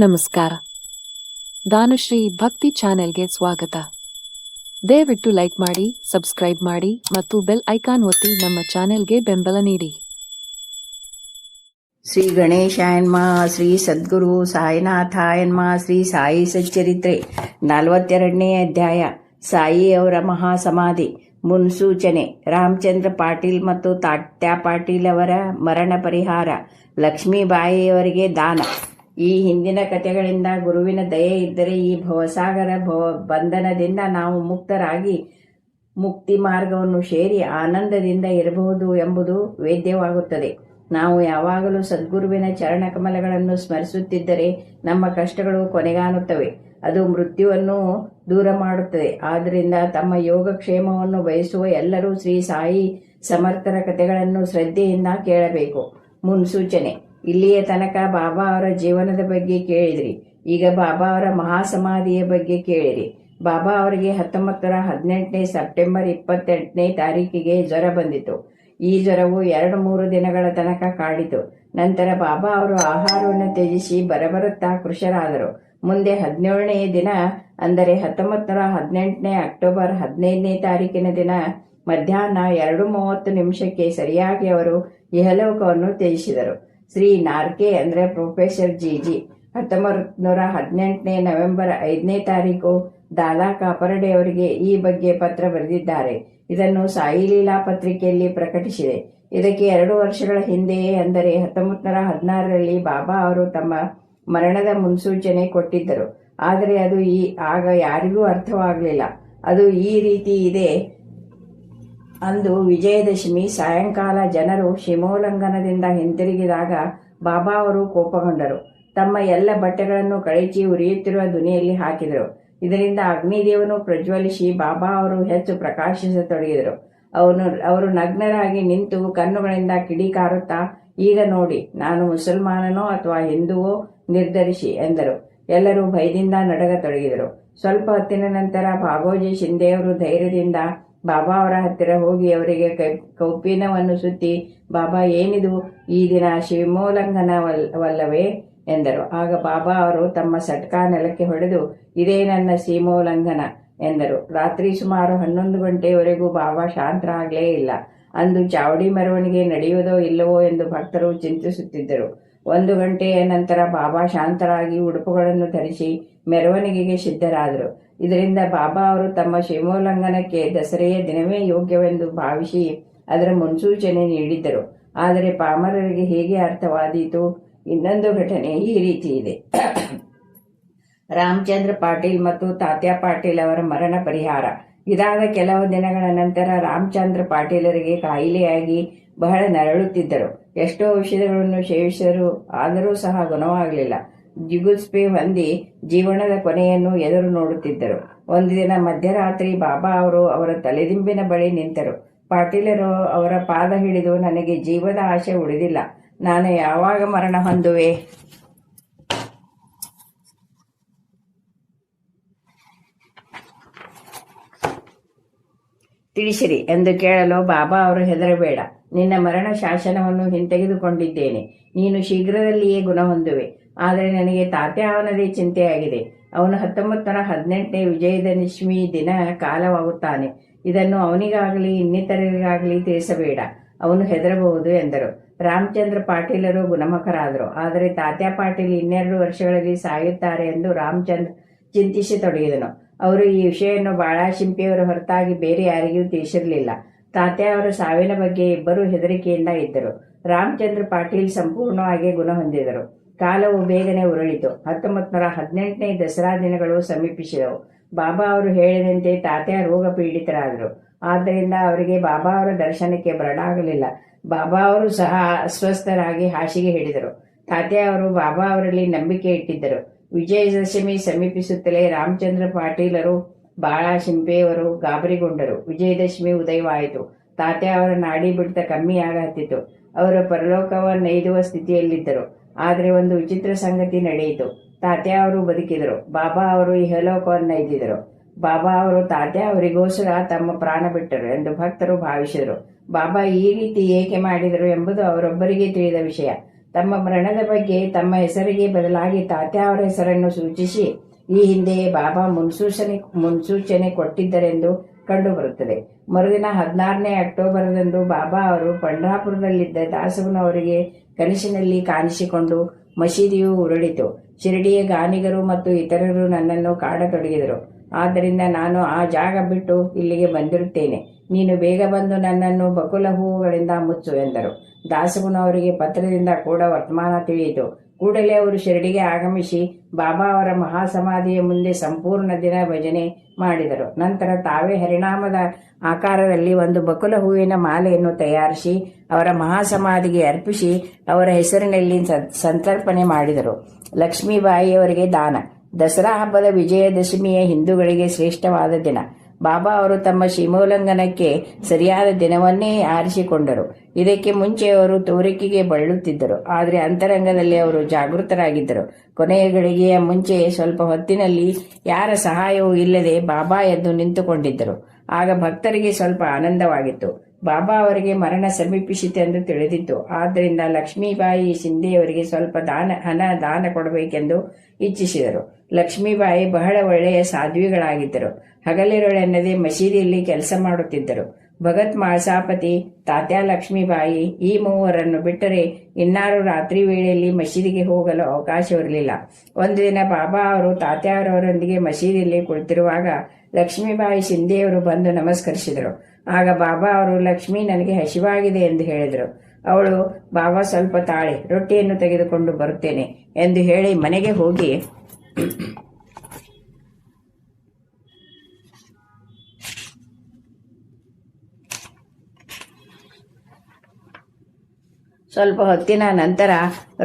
ನಮಸ್ಕಾರ. ದಾನುಶ್ರೀ ಭಕ್ತಿ ಚಾನೆಲ್ಗೆ ಸ್ವಾಗತ. ದಯವಿಟ್ಟು ಲೈಕ್ ಮಾಡಿ, ಸಬ್ಸ್ಕ್ರೈಬ್ ಮಾಡಿ ಮತ್ತು ಬೆಲ್ ಐಕಾನ್ ಒತ್ತಿ ನಮ್ಮ ಚಾನೆಲ್ಗೆ ಬೆಂಬಲ ನೀಡಿ. ಶ್ರೀ ಗಣೇಶಾಯನ್ಮ, ಶ್ರೀ ಸದ್ಗುರು ಸಾಯಿನಾಥಾಯನ್ಮ, ಶ್ರೀ ಸಾಯಿ ಸಚ್ಚರಿತ್ರೆ 42ನೇ ಅಧ್ಯಾಯ. ಸಾಯಿ ಅವರ ಮಹಾಸಮಾಧಿ. ಮುನ್ಸೂಚನೆ. ರಾಮಚಂದ್ರ ಪಾಟೀಲ್ ಮತ್ತು ತಾತ್ಯಾ ಪಾಟೀಲ್ ಅವರ ಮರಣ ಪರಿಹಾರ. ಲಕ್ಷ್ಮೀಬಾಯಿಯವರಿಗೆ ದಾನ. ಈ ಹಿಂದಿನ ಕಥೆಗಳಿಂದ ಗುರುವಿನ ದಯೆ ಇದ್ದರೆ ಈ ಭವಸಾಗರ ಬಂಧನದಿಂದ ನಾವು ಮುಕ್ತರಾಗಿ ಮುಕ್ತಿ ಮಾರ್ಗವನ್ನು ಸೇರಿ ಆನಂದದಿಂದ ಇರಬಹುದು ಎಂಬುದು ವೇದ್ಯವಾಗುತ್ತದೆ. ನಾವು ಯಾವಾಗಲೂ ಸದ್ಗುರುವಿನ ಚರಣಕಮಲಗಳನ್ನು ಸ್ಮರಿಸುತ್ತಿದ್ದರೆ ನಮ್ಮ ಕಷ್ಟಗಳು ಕೊನೆಗಾಣುತ್ತವೆ. ಅದು ಮೃತ್ಯುವನ್ನು ದೂರ ಮಾಡುತ್ತದೆ. ಆದ್ದರಿಂದ ತಮ್ಮ ಯೋಗಕ್ಷೇಮವನ್ನು ಬಯಸುವ ಎಲ್ಲರೂ ಶ್ರೀ ಸಾಯಿ ಸಮರ್ಥರ ಕಥೆಗಳನ್ನು ಶ್ರದ್ಧೆಯಿಂದ ಕೇಳಬೇಕು. ಮುನ್ಸೂಚನೆ. ಇಲ್ಲಿಯ ತನಕ ಬಾಬಾ ಅವರ ಜೀವನದ ಬಗ್ಗೆ ಕೇಳಿದ್ರಿ. ಈಗ ಬಾಬಾ ಅವರ ಮಹಾಸಮಾಧಿಯ ಬಗ್ಗೆ ಕೇಳಿರಿ. ಬಾಬಾ ಅವರಿಗೆ 1918 ಸೆಪ್ಟೆಂಬರ್ 28ನೇ ತಾರೀಕಿಗೆ ಜ್ವರ ಬಂದಿತು. ಈ ಜ್ವರವು 2-3 ದಿನಗಳ ತನಕ ಕಾಡಿತು. ನಂತರ ಬಾಬಾ ಅವರು ಆಹಾರವನ್ನು ತ್ಯಜಿಸಿ ಬರಬರುತ್ತಾ ಕೃಶರಾದರು. ಮುಂದೆ 17ನೇ ದಿನ ಅಂದರೆ 1918 ಅಕ್ಟೋಬರ್ 15ನೇ ತಾರೀಕಿನ ದಿನ ಮಧ್ಯಾಹ್ನ 2:30 ಸರಿಯಾಗಿ ಅವರು ಇಹಲೋಕವನ್ನು ತ್ಯಜಿಸಿದರು. ಶ್ರೀ ನಾರ್ಕೆ ಅಂದರೆ ಪ್ರೊಫೆಸರ್ ಜಿಜಿ 1918 ನವೆಂಬರ್ 5ನೇ ತಾರೀಕು ದಾದಾ ಕಾಪರಡೆ ಅವರಿಗೆ ಈ ಬಗ್ಗೆ ಪತ್ರ ಬರೆದಿದ್ದಾರೆ. ಇದನ್ನು ಸಾಯಿ ಲೀಲಾ ಪತ್ರಿಕೆಯಲ್ಲಿ ಪ್ರಕಟಿಸಿದೆ. ಇದಕ್ಕೆ 2 ವರ್ಷಗಳ ಹಿಂದೆಯೇ ಅಂದರೆ 1916ರಲ್ಲಿ ಬಾಬಾ ಅವರು ತಮ್ಮ ಮರಣದ ಮುನ್ಸೂಚನೆ ಕೊಟ್ಟಿದ್ದರು. ಆದರೆ ಅದು ಆಗ ಯಾರಿಗೂ ಅರ್ಥವಾಗಲಿಲ್ಲ. ಅದು ಈ ರೀತಿ ಇದೆ. ಅಂದು ವಿಜಯದಶಮಿ ಸಾಯಂಕಾಲ ಜನರು ಶಿಮೋಲ್ಲಂಘನದಿಂದ ಹಿಂತಿರುಗಿದಾಗ ಬಾಬಾ ಅವರು ಕೋಪಗೊಂಡರು. ತಮ್ಮ ಎಲ್ಲ ಬಟ್ಟೆಗಳನ್ನು ಕಳಚಿ ಉರಿಯುತ್ತಿರುವ ಧ್ವನಿಯಲ್ಲಿ ಹಾಕಿದರು. ಇದರಿಂದ ಅಗ್ನಿದೇವನು ಪ್ರಜ್ವಲಿಸಿ ಬಾಬಾ ಅವರು ಹೆಚ್ಚು ಪ್ರಕಾಶಿಸತೊಡಗಿದರು. ಅವರು ನಗ್ನರಾಗಿ ನಿಂತು ಕಣ್ಣುಗಳಿಂದ ಕಿಡಿಕಾರುತ್ತಾ, ಈಗ ನೋಡಿ, ನಾನು ಮುಸಲ್ಮಾನನೋ ಅಥವಾ ಹಿಂದುವೋ ನಿರ್ಧರಿಸಿ ಎಂದರು. ಎಲ್ಲರೂ ಭಯದಿಂದ ನಡಗತೊಡಗಿದರು. ಸ್ವಲ್ಪ ಹೊತ್ತಿನ ನಂತರ ಭಾಗೋಜಿ ಶಿಂದೆಯವರು ಧೈರ್ಯದಿಂದ ಬಾಬಾ ಅವರ ಹತ್ತಿರ ಹೋಗಿ ಅವರಿಗೆ ಕೌಪೀನವನ್ನು ಸುತ್ತಿ, ಬಾಬಾ, ಏನಿದು, ಈ ದಿನ ಶಿವೋಲ್ಲಂಘನವಲ್ಲವೇ ಎಂದರು. ಆಗ ಬಾಬಾ ಅವರು ತಮ್ಮ ಸಟ್ಕಾ ನೆಲಕ್ಕೆ ಹೊಡೆದು, ಇದೇ ನನ್ನ ಸೀಮೋಲ್ಲಂಘನ ಎಂದರು. ರಾತ್ರಿ ಸುಮಾರು 11 ಗಂಟೆಯವರೆಗೂ ಬಾಬಾ ಶಾಂತರಾಗಲೇ ಇಲ್ಲ. ಅಂದು ಚಾವಡಿ ಮೆರವಣಿಗೆ ನಡೆಯುವುದೋ ಇಲ್ಲವೋ ಎಂದು ಭಕ್ತರು ಚಿಂತಿಸುತ್ತಿದ್ದರು. 1 ಗಂಟೆಯ ನಂತರ ಬಾಬಾ ಶಾಂತರಾಗಿ ಉಡುಪುಗಳನ್ನು ಧರಿಸಿ ಮೆರವಣಿಗೆಗೆ ಸಿದ್ಧರಾದರು. ಇದರಿಂದ ಬಾಬಾ ಅವರು ತಮ್ಮ ಶಿವೋಲ್ಲಂಘನಕ್ಕೆ ದಸರೆಯ ದಿನವೇ ಯೋಗ್ಯವೆಂದು ಭಾವಿಸಿ ಅದರ ಮುನ್ಸೂಚನೆ ನೀಡಿದ್ದರು. ಆದರೆ ಪಾಮರರಿಗೆ ಹೇಗೆ ಅರ್ಥವಾದೀತು? ಇನ್ನೊಂದು ಘಟನೆ ಈ ರೀತಿ ಇದೆ. ರಾಮಚಂದ್ರ ಪಾಟೀಲ್ ಮತ್ತು ತಾತ್ಯಾ ಪಾಟೀಲ್ ಅವರ ಮರಣ ಪರಿಹಾರ. ಇದಾದ ಕೆಲವು ದಿನಗಳ ನಂತರ ರಾಮಚಂದ್ರ ಪಾಟೀಲರಿಗೆ ಕಾಯಿಲೆಯಾಗಿ ಬಹಳ ನರಳುತ್ತಿದ್ದರು. ಎಷ್ಟೋ ಔಷಧಗಳನ್ನು ಸೇವಿಸಿದರು, ಆದರೂ ಸಹ ಗುಣವಾಗಲಿಲ್ಲ. ಜಿಗುಪ್ಸೆ ಹೊಂದಿ ಜೀವನದ ಕೊನೆಯನ್ನು ಎದುರು ನೋಡುತ್ತಿದ್ದರು. ಒಂದು ದಿನ ಮಧ್ಯರಾತ್ರಿ ಬಾಬಾ ಅವರು ಅವರ ತಲೆದಿಂಬಿನ ಬಳಿ ನಿಂತರು. ಪಾಟೀಲರು ಅವರ ಪಾದ ಹಿಡಿದು, ನನಗೆ ಜೀವದ ಆಸೆ ಉಳಿದಿಲ್ಲ, ನಾನು ಯಾವಾಗ ಮರಣ ಹೊಂದುವೆ? ತಿಳಿಸಿರಿ ಎಂದು ಕೇಳಲು ಬಾಬಾ ಅವರು, ಹೆದರಬೇಡ, ನಿನ್ನ ಮರಣ ಶಾಸನವನ್ನು ಹಿಂತೆಗೆದುಕೊಂಡಿದ್ದೇನೆ. ನೀನು ಶೀಘ್ರದಲ್ಲಿಯೇ ಗುಣ ಹೊಂದುವೆ. ಆದರೆ ನನಗೆ ತಾತ್ಯಾ ಅವನದೇ ಚಿಂತೆಯಾಗಿದೆ. ಅವನು 1918 ವಿಜಯದಶಮಿ ದಿನ ಕಾಲವಾಗುತ್ತಾನೆ. ಇದನ್ನು ಅವನಿಗಾಗಲಿ ಇನ್ನಿತರರಿಗಾಗಲಿ ತಿಳಿಸಬೇಡ, ಅವನು ಹೆದರಬಹುದು ಎಂದರು. ರಾಮಚಂದ್ರ ಪಾಟೀಲರು ಗುಣಮುಖರಾದರು. ಆದರೆ ತಾತ್ಯಾ ಪಾಟೀಲ್ 2 ವರ್ಷಗಳಲ್ಲಿ ಸಾಯುತ್ತಾರೆ ಎಂದು ರಾಮಚಂದ್ರ ಚಿಂತಿಸತೊಡಗಿದನು. ಅವರು ಈ ವಿಷಯವನ್ನು ಬಾಳಾಶಿಂಪಿಯವರ ಹೊರತಾಗಿ ಬೇರೆ ಯಾರಿಗೂ ತಿಳಿಸಿರಲಿಲ್ಲ. ತಾತ್ಯಾ ಅವರ ಸಾವಿನ ಬಗ್ಗೆ ಇಬ್ಬರೂ ಹೆದರಿಕೆಯಿಂದ ಇದ್ದರು. ರಾಮಚಂದ್ರ ಪಾಟೀಲ್ ಸಂಪೂರ್ಣವಾಗಿ ಗುಣ ಹೊಂದಿದರು. ಕಾಲವು ಬೇಗನೆ ಉರುಳಿತು. 1918 ದಸರಾ ದಿನಗಳು ಸಮೀಪಿಸಿದವು. ಬಾಬಾ ಅವರು ಹೇಳಿದಂತೆ ತಾತ್ಯಾ ರೋಗ ಪೀಡಿತರಾದರು. ಆದ್ದರಿಂದ ಅವರಿಗೆ ಬಾಬಾ ಅವರ ದರ್ಶನಕ್ಕೆ ಬರಲಾಗಲಿಲ್ಲ. ಬಾಬಾ ಅವರು ಸಹ ಅಸ್ವಸ್ಥರಾಗಿ ಹಾಸಿಗೆ ಹಿಡಿದರು. ತಾತ್ಯಾ ಅವರು ಬಾಬಾ ಅವರಲ್ಲಿ ನಂಬಿಕೆ ಇಟ್ಟಿದ್ದರು. ವಿಜಯದಶಮಿ ಸಮೀಪಿಸುತ್ತಲೇ ರಾಮಚಂದ್ರ ಪಾಟೀಲರು ಬಾಳಾಶಿಂಪೆಯವರು ಗಾಬರಿಗೊಂಡರು. ವಿಜಯದಶಮಿ ಉದಯವಾಯಿತು. ತಾತ್ಯಾ ಅವರ ನಾಡಿ ಬಿಡ್ತ ಕಮ್ಮಿಯಾಗತ್ತಿತ್ತು. ಅವರು ಪರಲೋಕವನ್ನೈದುವ ಸ್ಥಿತಿಯಲ್ಲಿದ್ದರು. ಆದರೆ ಒಂದು ವಿಚಿತ್ರ ಸಂಗತಿ ನಡೆಯಿತು. ತಾತ್ಯಾ ಅವರು ಬದುಕಿದರು. ಬಾಬಾ ಅವರು ಇಹಲೋಕವನ್ನೈದಿದರು. ಬಾಬಾ ಅವರು ತಾತ್ಯಾ ಅವರಿಗೋಸ್ಕರ ತಮ್ಮ ಪ್ರಾಣ ಬಿಟ್ಟರು ಎಂದು ಭಕ್ತರು ಭಾವಿಸಿದರು. ಬಾಬಾ ಈ ರೀತಿ ಏಕೆ ಮಾಡಿದರು ಎಂಬುದು ಅವರೊಬ್ಬರಿಗೆ ತಿಳಿದ ವಿಷಯ. ತಮ್ಮ ಮರಣದ ಬಗ್ಗೆ ತಮ್ಮ ಹೆಸರಿಗೆ ಬದಲಾಗಿ ತಾತ್ಯ ಅವರ ಹೆಸರನ್ನು ಸೂಚಿಸಿ ಈ ಹಿಂದೆಯೇ ಬಾಬಾ ಮುನ್ಸೂಚನೆ ಕೊಟ್ಟಿದ್ದರೆಂದು ಕಂಡುಬರುತ್ತದೆ. ಮರುದಿನ 16ನೇ ಅಕ್ಟೋಬರ್ದಂದು ಬಾಬಾ ಅವರು ಪಂಢರಾಪುರದಲ್ಲಿದ್ದ ದಾಸಗುನವರಿಗೆ ಕನಸಿನಲ್ಲಿ ಕಾಣಿಸಿಕೊಂಡು ಮಸೀದಿಯು ಉರುಳಿತು. ಶಿರಡಿಯ ಗಾನಿಗರು ಮತ್ತು ಇತರರು ನನ್ನನ್ನು ಕಾಡತೊಡಗಿದರು. ಆದ್ದರಿಂದ ನಾನು ಆ ಜಾಗ ಬಿಟ್ಟು ಇಲ್ಲಿಗೆ ಬಂದಿರುತ್ತೇನೆ. ನೀನು ಬೇಗ ಬಂದು ನನ್ನನ್ನು ಬಕುಲ ಹೂವುಗಳಿಂದ ಮುಚ್ಚು ಎಂದರು. ದಾಸಗುನವರಿಗೆ ಪತ್ರದಿಂದ ಕೂಡ ವರ್ತಮಾನ ತಿಳಿಯಿತು. ಕೂಡಲೇ ಅವರು ಶಿರಡಿಗೆ ಆಗಮಿಸಿ ಬಾಬಾ ಅವರ ಮಹಾಸಮಾಧಿಯ ಮುಂದೆ ಸಂಪೂರ್ಣ ದಿನ ಭಜನೆ ಮಾಡಿದರು. ನಂತರ ತಾವೇ ಹರಿನಾಮದ ಆಕಾರದಲ್ಲಿ ಒಂದು ಬಕುಲ ಹೂವಿನ ಮಾಲೆಯನ್ನು ತಯಾರಿಸಿ ಅವರ ಮಹಾಸಮಾಧಿಗೆ ಅರ್ಪಿಸಿ ಅವರ ಹೆಸರಿನಲ್ಲಿ ಸಂತರ್ಪಣೆ ಮಾಡಿದರು. ಲಕ್ಷ್ಮೀಬಾಯಿಯವರಿಗೆ ದಾನ. ದಸರಾ ಹಬ್ಬದ ವಿಜಯದಶಮಿಯ ಹಿಂದೂಗಳಿಗೆ ಶ್ರೇಷ್ಠವಾದ ದಿನ. ಬಾಬಾ ಅವರು ತಮ್ಮ ಸೀಮೋಲ್ಲಂಘನಕ್ಕೆ ಸರಿಯಾದ ದಿನವನ್ನೇ ಆರಿಸಿಕೊಂಡರು. ಇದಕ್ಕೆ ಮುಂಚೆ ಅವರು ತೋರಿಕೆಗೆ ಬಳಲುತ್ತಿದ್ದರು, ಆದರೆ ಅಂತರಂಗದಲ್ಲಿ ಅವರು ಜಾಗೃತರಾಗಿದ್ದರು. ಕೊನೆಯ ಗಳಿಗೆಯ ಮುಂಚೆ ಸ್ವಲ್ಪ ಹೊತ್ತಿನಲ್ಲಿ ಯಾರ ಸಹಾಯವೂ ಇಲ್ಲದೆ ಬಾಬಾ ಎದ್ದು ನಿಂತುಕೊಂಡಿದ್ದರು. ಆಗ ಭಕ್ತರಿಗೆ ಸ್ವಲ್ಪ ಆನಂದವಾಗಿತ್ತು. ಬಾಬಾ ಅವರಿಗೆ ಮರಣ ಸಮೀಪಿಸಿತೆಂದು ತಿಳಿದಿತ್ತು. ಆದ್ದರಿಂದ ಲಕ್ಷ್ಮೀಬಾಯಿ ಶಿಂದೆಯವರಿಗೆ ಸ್ವಲ್ಪ ಹಣ ದಾನ ಕೊಡಬೇಕೆಂದು ಇಚ್ಛಿಸಿದರು. ಲಕ್ಷ್ಮೀಬಾಯಿ ಬಹಳ ಒಳ್ಳೆಯ ಸಾಧ್ವಿಗಳಾಗಿದ್ದರು. ಹಗಲಿರುಳೆನ್ನದೆ ಮಸೀದಿಯಲ್ಲಿ ಕೆಲಸ ಮಾಡುತ್ತಿದ್ದರು. ಭಗತ್ ಮಾಳಸಾಪತಿ, ತಾತ್ಯ ಲಕ್ಷ್ಮೀಬಾಯಿ ಈ ಮೂವರನ್ನು ಬಿಟ್ಟರೆ ಇನ್ನಾರು ರಾತ್ರಿ ವೇಳೆಯಲ್ಲಿ ಮಸೀದಿಗೆ ಹೋಗಲು ಅವಕಾಶವಿರಲಿಲ್ಲ. ಒಂದು ದಿನ ಬಾಬಾ ಅವರು ತಾತ್ಯ ಅವರೊಂದಿಗೆ ಮಸೀದಿಯಲ್ಲಿ ಕುಳಿತಿರುವಾಗ ಲಕ್ಷ್ಮೀಬಾಯಿ ಶಿಂದೆಯವರು ಬಂದು ನಮಸ್ಕರಿಸಿದರು. ಆಗ ಬಾಬಾ ಅವರು, ಲಕ್ಷ್ಮಿ, ನನಗೆ ಹಸಿವಾಗಿದೆ ಎಂದು ಹೇಳಿದರು. ಅವಳು, ಬಾಬಾ ಸ್ವಲ್ಪ ತಾಳೆ, ರೊಟ್ಟಿಯನ್ನು ತೆಗೆದುಕೊಂಡು ಬರುತ್ತೇನೆ ಎಂದು ಹೇಳಿ ಮನೆಗೆ ಹೋಗಿ ಸ್ವಲ್ಪ ಹೊತ್ತಿನ ನಂತರ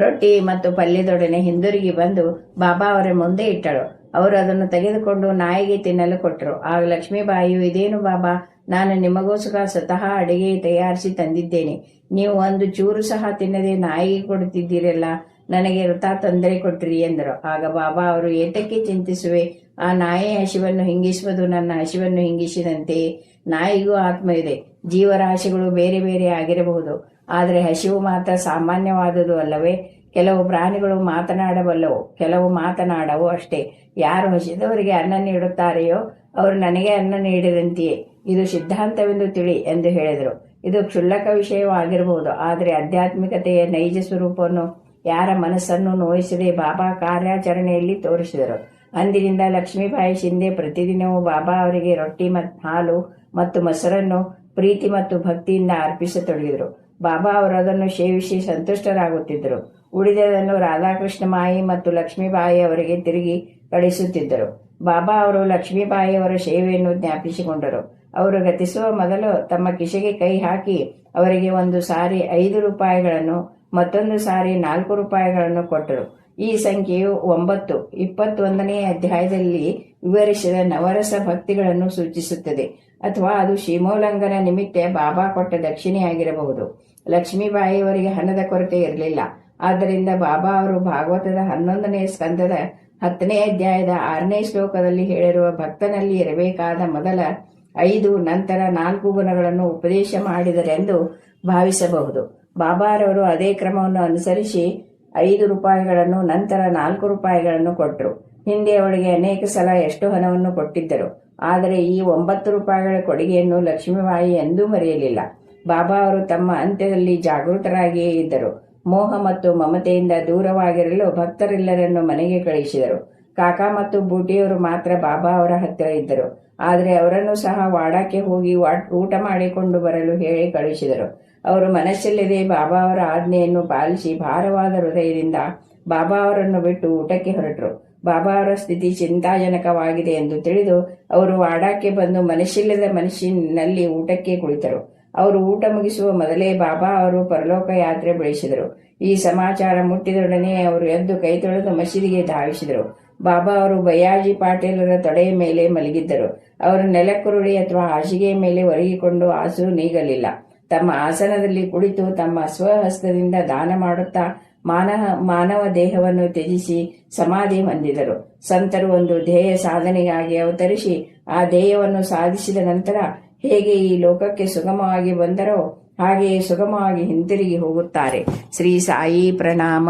ರೊಟ್ಟಿ ಮತ್ತು ಪಲ್ಯದೊಡನೆ ಹಿಂದಿರುಗಿ ಬಂದು ಬಾಬಾ ಅವರ ಮುಂದೆ ಇಟ್ಟಳು. ಅವರು ಅದನ್ನು ತೆಗೆದುಕೊಂಡು ನಾಯಿಗೆ ತಿನ್ನಲು ಕೊಟ್ಟರು. ಆಗ ಲಕ್ಷ್ಮೀಬಾಯಿಯು, ಇದೇನು ಬಾಬಾ, ನಾನು ನಿಮಗೋಸ್ಕರ ಸ್ವತಃ ಅಡಿಗೆ ತಯಾರಿಸಿ ತಂದಿದ್ದೇನೆ. ನೀವು ಒಂದು ಚೂರು ಸಹ ತಿನ್ನದೆ ನಾಯಿಗೆ ಕೊಡುತ್ತಿದ್ದೀರಲ್ಲ, ನನಗೆ ವೃಥಾ ತೊಂದರೆ ಕೊಟ್ಟಿರಿ ಎಂದರು. ಆಗ ಬಾಬಾ ಅವರು, ಏತಕ್ಕೆ ಚಿಂತಿಸುವೆ? ಆ ನಾಯಿಯ ಹಸಿವನ್ನು ಹಿಂಗಿಸುವುದು ನನ್ನ ಹಸಿವನ್ನು ಹಿಂಗಿಸಿದಂತೆಯೇ. ನಾಯಿಗೂ ಆತ್ಮ ಇದೆ. ಜೀವರಾಶಿಗಳು ಬೇರೆ ಬೇರೆ ಆಗಿರಬಹುದು, ಆದರೆ ಹಸಿವು ಮಾತ್ರ ಸಾಮಾನ್ಯವಾದುದು ಅಲ್ಲವೇ? ಕೆಲವು ಪ್ರಾಣಿಗಳು ಮಾತನಾಡಬಲ್ಲವು, ಕೆಲವು ಮಾತನಾಡವು ಅಷ್ಟೇ. ಯಾರು ಹಸಿದವರಿಗೆ ಅನ್ನ ನೀಡುತ್ತಾರೆಯೋ ಅವರು ನನಗೆ ಅನ್ನ ನೀಡಿದಂತೆಯೇ. ಇದು ಸಿದ್ಧಾಂತವೆಂದು ತಿಳಿ ಎಂದು ಹೇಳಿದರು. ಇದು ಕ್ಷುಲ್ಲಕ ವಿಷಯವಾಗಿರಬಹುದು, ಆದರೆ ಆಧ್ಯಾತ್ಮಿಕತೆಯ ನೈಜ ಸ್ವರೂಪವನ್ನು ಯಾರ ಮನಸ್ಸನ್ನು ನೋಯಿಸದೆ ಬಾಬಾ ಕಾರ್ಯಾಚರಣೆಯಲ್ಲಿ ತೋರಿಸಿದರು. ಅಂದಿನಿಂದ ಲಕ್ಷ್ಮೀಬಾಯಿ ಶಿಂದೆ ಪ್ರತಿದಿನವೂ ಬಾಬಾ ಅವರಿಗೆ ರೊಟ್ಟಿ ಹಾಲು ಮತ್ತು ಮೊಸರನ್ನು ಪ್ರೀತಿ ಮತ್ತು ಭಕ್ತಿಯಿಂದ ಅರ್ಪಿಸತೊಡಗಿದರು. ಬಾಬಾ ಅವರು ಅದನ್ನು ಸೇವಿಸಿ ಸಂತುಷ್ಟರಾಗುತ್ತಿದ್ದರು. ಉಳಿದದನ್ನು ರಾಧಾಕೃಷ್ಣ ಮಾಯಿ ಮತ್ತು ಲಕ್ಷ್ಮೀಬಾಯಿ ಅವರಿಗೆ ತಿರುಗಿ ಕಳಿಸುತ್ತಿದ್ದರು. ಬಾಬಾ ಅವರು ಲಕ್ಷ್ಮೀಬಾಯಿಯವರ ಸೇವೆಯನ್ನು ಜ್ಞಾಪಿಸಿಕೊಂಡರು. ಅವರು ಗತಿಸುವ ಮೊದಲು ತಮ್ಮ ಕಿಸೆಗೆ ಕೈ ಹಾಕಿ ಅವರಿಗೆ ಒಂದು ಸಾರಿ 5 ರೂಪಾಯಿಗಳನ್ನು, ಮತ್ತೊಂದು ಸಾರಿ 4 ರೂಪಾಯಿಗಳನ್ನು ಕೊಟ್ಟರು. ಈ ಸಂಖ್ಯೆಯು 9, 21ನೇ ಅಧ್ಯಾಯದಲ್ಲಿ ವಿವರಿಸಿದ ನವರಸ ಭಕ್ತಿಗಳನ್ನು ಸೂಚಿಸುತ್ತದೆ, ಅಥವಾ ಅದು ಸೀಮೋಲ್ಲಂಘನ ನಿಮಿತ್ತ ಬಾಬಾ ಕೊಟ್ಟ ದಕ್ಷಿಣೆಯಾಗಿರಬಹುದು. ಲಕ್ಷ್ಮೀಬಾಯಿಯವರಿಗೆ ಹಣದ ಕೊರತೆ ಇರಲಿಲ್ಲ. ಆದ್ದರಿಂದ ಬಾಬಾ ಅವರು ಭಾಗವತದ 11ನೇ ಸ್ಕಂದದ 10ನೇ ಅಧ್ಯಾಯದ 6ನೇ ಶ್ಲೋಕದಲ್ಲಿ ಹೇಳಿರುವ ಭಕ್ತನಲ್ಲಿ ಇರಬೇಕಾದ ಮೊದಲ 5 ನಂತರ 4 ಗುಣಗಳನ್ನು ಉಪದೇಶ ಮಾಡಿದರೆಂದು ಭಾವಿಸಬಹುದು. ಬಾಬಾರವರು ಅದೇ ಕ್ರಮವನ್ನು ಅನುಸರಿಸಿ 5 ರೂಪಾಯಿಗಳನ್ನು ನಂತರ 4 ರೂಪಾಯಿಗಳನ್ನು ಕೊಟ್ಟರು. ಹಿಂದೆ ಅವಳಿಗೆ ಅನೇಕ ಸಲ ಎಷ್ಟು ಹಣವನ್ನು ಕೊಟ್ಟಿದ್ದರು. ಆದರೆ ಈ 9 ರೂಪಾಯಿಗಳ ಕೊಡುಗೆಯನ್ನು ಲಕ್ಷ್ಮೀಬಾಯಿ ಎಂದೂ ಮರೆಯಲಿಲ್ಲ. ಬಾಬಾ ಅವರು ತಮ್ಮ ಅಂತ್ಯದಲ್ಲಿ ಜಾಗೃತರಾಗಿಯೇ ಇದ್ದರು. ಮೋಹ ಮತ್ತು ಮಮತೆಯಿಂದ ದೂರವಾಗಿರಲು ಭಕ್ತರೆಲ್ಲರನ್ನು ಮನೆಗೆ ಕಳುಹಿಸಿದರು. ಕಾಕಾ ಮತ್ತು ಬೂಟಿಯವರು ಮಾತ್ರ ಬಾಬಾ ಅವರ ಹತ್ತಿರ ಇದ್ದರು. ಆದರೆ ಅವರನ್ನು ಸಹ ವಾಡಾಕ್ಕೆ ಹೋಗಿ ಊಟ ಮಾಡಿಕೊಂಡು ಬರಲು ಹೇಳಿ ಕಳುಹಿಸಿದರು. ಅವರು ಮನಸ್ಸಿಲ್ಲದೆ ಬಾಬಾ ಅವರ ಆಜ್ಞೆಯನ್ನು ಪಾಲಿಸಿ ಭಾರವಾದ ಹೃದಯದಿಂದ ಬಾಬಾ ಅವರನ್ನು ಬಿಟ್ಟು ಊಟಕ್ಕೆ ಹೊರಟರು. ಬಾಬಾ ಅವರ ಸ್ಥಿತಿ ಚಿಂತಾಜನಕವಾಗಿದೆ ಎಂದು ತಿಳಿದು ಅವರು ವಾಡಾಕ್ಕೆ ಬಂದು ಮನಸ್ಸಿಲ್ಲದ ಮನಸ್ಸಿನಲ್ಲಿ ಊಟಕ್ಕೆ ಕುಳಿತರು. ಅವರು ಊಟ ಮುಗಿಸುವ ಮೊದಲೇ ಬಾಬಾ ಅವರು ಪರಲೋಕ ಯಾತ್ರೆ ಬೆಳೆಸಿದರು. ಈ ಸಮಾಚಾರ ಮುಟ್ಟಿದೊಡನೆ ಅವರು ಎದ್ದು ಕೈ ತೊಳೆದು ಮಸೀದಿಗೆ ಧಾವಿಸಿದರು. ಬಾಬಾ ಅವರು ಬಯಾಜಿ ಪಾಟೀಲರ ತೊಡೆಯ ಮೇಲೆ ಮಲಗಿದ್ದರು. ಅವರು ನೆಲಕ್ಕುರುಳಿ ಅಥವಾ ಹಾಸಿಗೆಯ ಮೇಲೆ ಒರಗಿಕೊಂಡು ಆಸು ನೀಗಲಿಲ್ಲ. ತಮ್ಮ ಆಸನದಲ್ಲಿ ಕುಳಿತು ತಮ್ಮ ಸ್ವಹಸ್ತದಿಂದ ದಾನ ಮಾಡುತ್ತಾ ಮಾನವ ದೇಹವನ್ನು ತ್ಯಜಿಸಿ ಸಮಾಧಿ ಹೊಂದಿದರು. ಸಂತರು ಒಂದು ಧ್ಯೇಯ ಸಾಧನೆಗಾಗಿ ಅವತರಿಸಿ ಆ ಧ್ಯೇಯವನ್ನು ಸಾಧಿಸಿದ ನಂತರ ಹೇಗೆ ಈ ಲೋಕಕ್ಕೆ ಸುಗಮವಾಗಿ ಬಂದರೋ ಹಾಗೆಯೇ ಸುಗಮವಾಗಿ ಹಿಂತಿರುಗಿ ಹೋಗುತ್ತಾರೆ. ಶ್ರೀ ಸಾಯಿ ಪ್ರಣಾಮ.